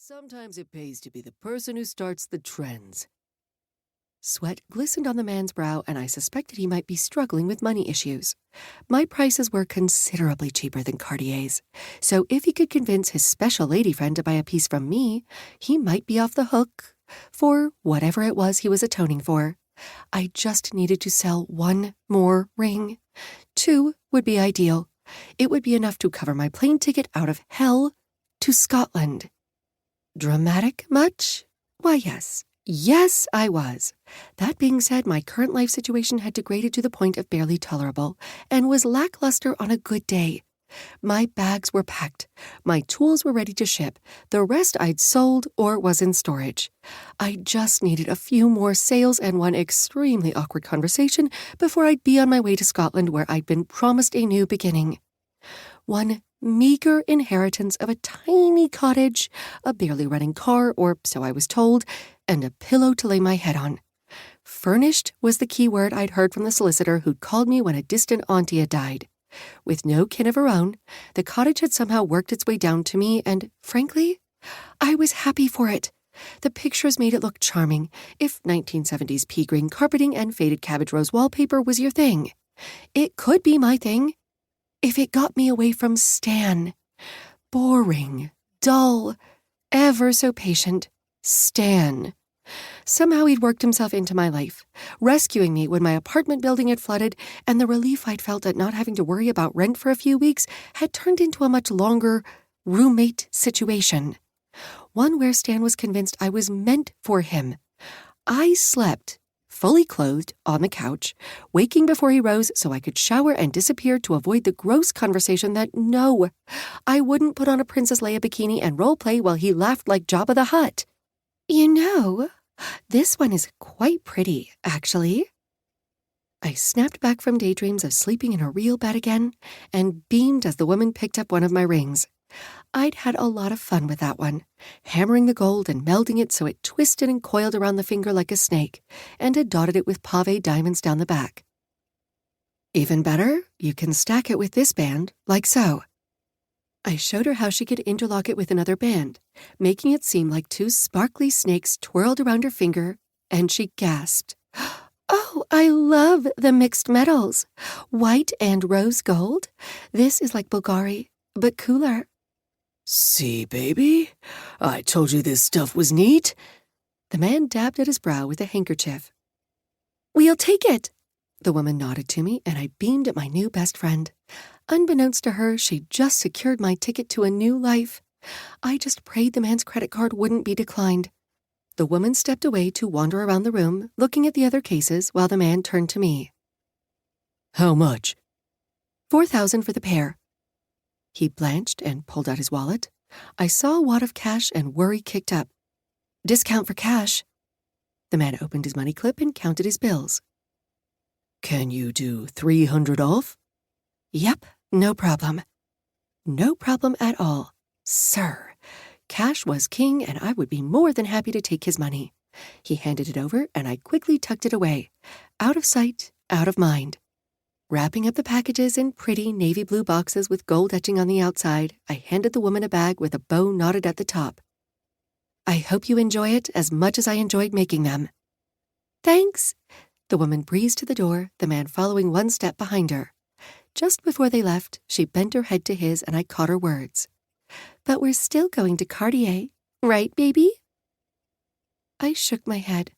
Sometimes it pays to be the person who starts the trends. Sweat glistened on the man's brow, and I suspected he might be struggling with money issues. My prices were considerably cheaper than Cartier's, so if he could convince his special lady friend to buy a piece from me, he might be off the hook for whatever it was he was atoning for. I just needed to sell one more ring. 2 would be ideal. It would be enough to cover my plane ticket out of hell to Scotland. Dramatic much? Why, yes. Yes, I was. That being said, my current life situation had degraded to the point of barely tolerable, and was lackluster on a good day. My bags were packed. My tools were ready to ship. The rest I'd sold or was in storage. I just needed a few more sales and one extremely awkward conversation before I'd be on my way to Scotland, where I'd been promised a new beginning. One meager inheritance of a tiny cottage, a barely running car, or so I was told, and a pillow to lay my head on. Furnished was the key word I'd heard from the solicitor who'd called me when a distant auntie had died. With no kin of her own, the cottage had somehow worked its way down to me, and, frankly, I was happy for it. The pictures made it look charming, if 1970s pea green carpeting and faded cabbage rose wallpaper was your thing. It could be my thing, if it got me away from Stan. Boring, dull, ever so patient Stan. Somehow he'd worked himself into my life, rescuing me when my apartment building had flooded, and the relief I'd felt at not having to worry about rent for a few weeks had turned into a much longer roommate situation. One where Stan was convinced I was meant for him. I slept, fully clothed, on the couch, waking before he rose so I could shower and disappear to avoid the gross conversation that, no, I wouldn't put on a Princess Leia bikini and role-play while he laughed like Jabba the Hutt. You know, this one is quite pretty, actually. I snapped back from daydreams of sleeping in a real bed again and beamed as the woman picked up one of my rings. I'd had a lot of fun with that one, hammering the gold and melding it so it twisted and coiled around the finger like a snake, and had dotted it with pave diamonds down the back. Even better, you can stack it with this band, like so. I showed her how she could interlock it with another band, making it seem like 2 sparkly snakes twirled around her finger, and she gasped. Oh, I love the mixed metals. White and rose gold. This is like Bulgari, but cooler. See, baby? I told you this stuff was neat. The man dabbed at his brow with a handkerchief. We'll take it. The woman nodded to me, and I beamed at my new best friend. Unbeknownst to her, she'd just secured my ticket to a new life. I just prayed the man's credit card wouldn't be declined. The woman stepped away to wander around the room, looking at the other cases, while the man turned to me. How much? $4,000 for the pair. He blanched and pulled out his wallet. I saw a wad of cash, and worry kicked up. Discount for cash. The man opened his money clip and counted his bills. Can you do 300 off? Yep, no problem. No problem at all, sir. Cash was king, and I would be more than happy to take his money. He handed it over, and I quickly tucked it away. Out of sight, out of mind. Wrapping up the packages in pretty navy blue boxes with gold etching on the outside, I handed the woman a bag with a bow knotted at the top. I hope you enjoy it as much as I enjoyed making them. Thanks. The woman breezed to the door, the man following one step behind her. Just before they left, she bent her head to his, and I caught her words. But we're still going to Cartier, right, baby? I shook my head,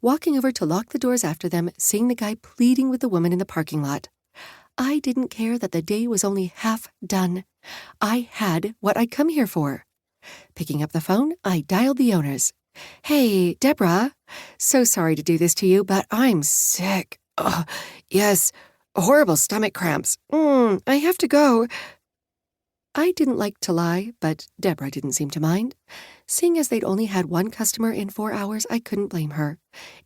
walking over to lock the doors after them, seeing the guy pleading with the woman in the parking lot. I didn't care that the day was only half done. I had what I'd come here for. Picking up the phone, I dialed the owners. Hey, Deborah. So sorry to do this to you, but I'm sick. Yes, horrible stomach cramps. I have to go. I didn't like to lie, but Deborah didn't seem to mind. Seeing as they'd only had one customer in 4 hours, I couldn't blame her.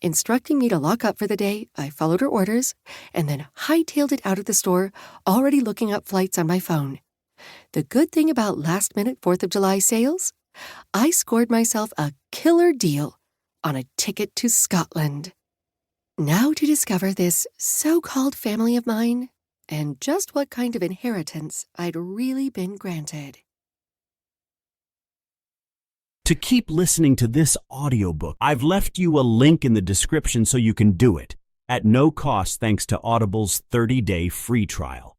Instructing me to lock up for the day, I followed her orders, and then hightailed it out of the store, already looking up flights on my phone. The good thing about last-minute 4th of July sales? I scored myself a killer deal on a ticket to Scotland. Now to discover this so-called family of mine, and just what kind of inheritance I'd really been granted. To keep listening to this audiobook, I've left you a link in the description so you can do it, at no cost thanks to Audible's 30-day free trial.